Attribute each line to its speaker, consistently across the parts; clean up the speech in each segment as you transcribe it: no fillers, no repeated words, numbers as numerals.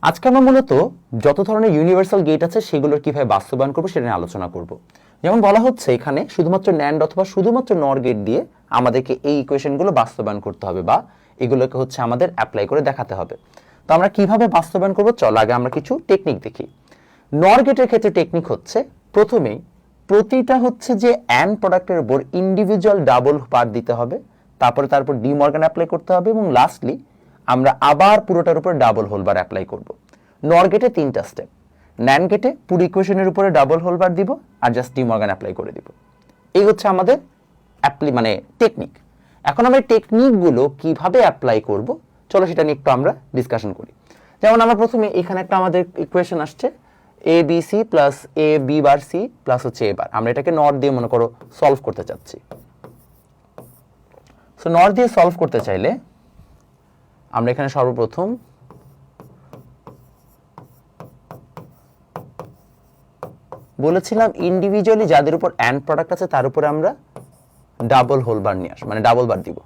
Speaker 1: আজকে আমরা মূলত যত ধরনের ইউনিভার্সাল গেট আছে সেগুলোর কিভাবে বাস্তবায়ন করবো সেটা নিয়ে আলোচনা করব। যেমন বলা হচ্ছে এখানে শুধুমাত্র ন্যান্ড অথবা শুধুমাত্র নর গেট দিয়ে আমাদেরকে এই ইকুয়েশনগুলো বাস্তবায়ন করতে হবে বা এগুলোকে হচ্ছে আমাদের অ্যাপ্লাই করে দেখাতে হবে। তো আমরা কিভাবে বাস্তবায়ন করবো, চল আগে আমরা কিছু টেকনিক দেখি। নর গেটের ক্ষেত্রে টেকনিক হচ্ছে প্রথমেই প্রতিটা হচ্ছে যে অ্যান্ড প্রোডাক্টের উপর ইন্ডিভিজুয়াল ডাবল বার দিতে হবে, তারপর ডি মর্গান অ্যাপ্লাই করতে হবে এবং লাস্টলি আমরা আবার পুরোটার উপর ডাবল হোল বার অ্যাপ্লাই করব। নর গেটে তিনটা স্টেপ, ন্যান্ড গেটে পুরো ইকুয়েশনের উপরে ডাবল হোল বার দিব আর জাস্ট ডি মর্গান অ্যাপ্লাই করে দিব। এই হচ্ছে আমাদের টেকনিক। এখন আমরা টেকনিকগুলো কিভাবে অ্যাপ্লাই করব চলো সেটা নিয়ে একটু আমরা ডিসকাশন করি। যেমন আমরা প্রথমে এখানে একটা আমাদের ইকুয়েশন আসছে A B C plus A B bar C plus হচ্ছে এ বার, আমরা এটাকে নর দিয়ে মনে করো সলভ করতে চাচ্ছি। সো নর দিয়ে সলভ করতে চাইলে আমরা এখানে সর্বপ্রথম বলেছিলাম ইন্ডিভিজুয়ালি যাদের উপর অ্যান্ড প্রোডাক্ট আছে তার উপরে আমরা ডাবল হোল বার নিয়ে আসবো, মানে ডাবল বার দিব।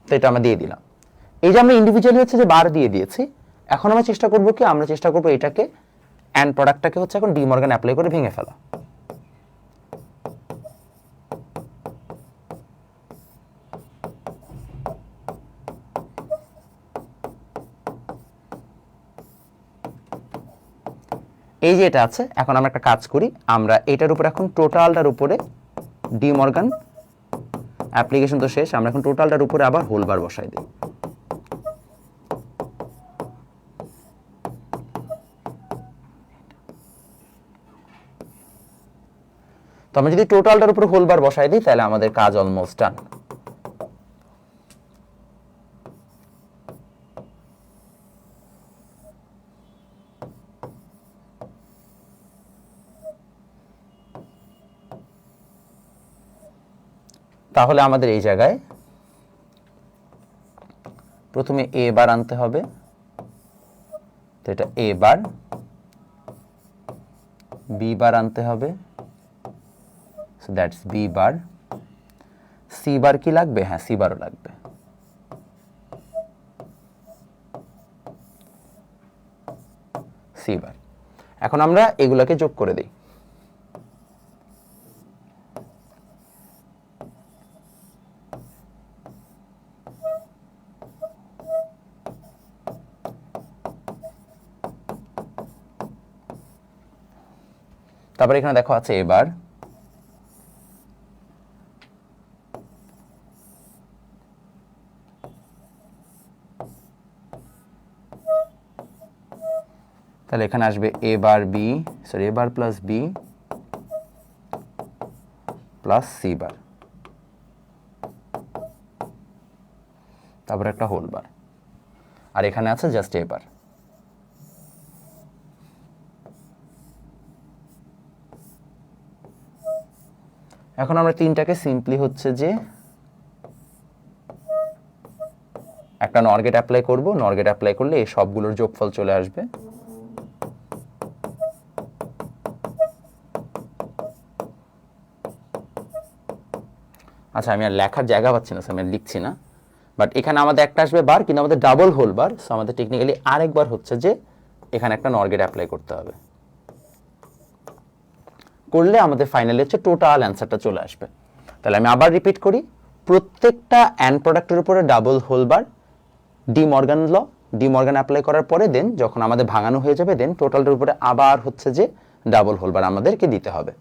Speaker 1: তো এটা আমরা দিয়ে দিলাম। এই যে আমরা ইন্ডিভিজুয়ালি হচ্ছে যে বার দিয়ে দিয়েছি, এখন আমরা চেষ্টা করবো কি, আমরা চেষ্টা করবো এটাকে অ্যান্ড প্রোডাক্টটাকে হচ্ছে এখন ডি মর্গান অ্যাপ্লাই করে ভেঙে ফেলা। এই যে এটা আছে, এখন আমরা একটা কাজ করি, আমরা এটার উপর এখন টোটালটার উপরে ডি মর্গান অ্যাপ্লিকেশন তো শেষ, আমরা এখন টোটালটার উপরে আবার হোল বার বসাই দিই। তো আমরা যদি টোটালটার উপরে হোল বার বসাই দিই তাহলে আমাদের কাজ অলমোস্ট ডান। তাহলে আমাদের এই জায়গায় প্রথমে এ বার আনতে হবে, তো এটা এ বার, বি বার আনতে হবে, so that's B bar, C bar কি লাগবে, হ্যাঁ সি বারও লাগবে। সি বার, এখন আমরা এগুলোকে যোগ করে দিই। তারপরে এখানে দেখো আছে এবার, তাহলে এখানে আসবে A bar B, sorry A bar plus B plus C bar, তারপরে একটা হোল বার, আর এখানে আছে জাস্ট এ বার। এখন আমরা তিনটাকে সিম্পলি হচ্ছে যে একটা নর গেট অ্যাপ্লাই করব, নর গেট অ্যাপ্লাই করলে এই সবগুলোর যোগফল চলে আসবে। আচ্ছা আমি আর লেখার জায়গা পাচ্ছি না, আমি লিখছি না, বাট এখানে আমাদের একটা আসবে বার, কিন্তু আমাদের ডাবল হোল বার, সো আমাদের টেকনিক্যালি আরেকবার হচ্ছে যে এখানে একটা নর গেট অ্যাপ্লাই করতে হবে, করলে আমাদের ফাইনালি হচ্ছে টোটাল অ্যান্সারটা চলে আসবে। তাহলে আমি আবার রিপিট করি, প্রত্যেকটা অ্যান্ড প্রোডাক্টের উপরে double hole bar, D Morgan apply করার পরে দেন যখন আমাদের ভাঙানো হয়ে যাবে দেন টোটালটার উপরে আবার হচ্ছে যে ডাবল হোল বার আমাদেরকে দিতে হবে।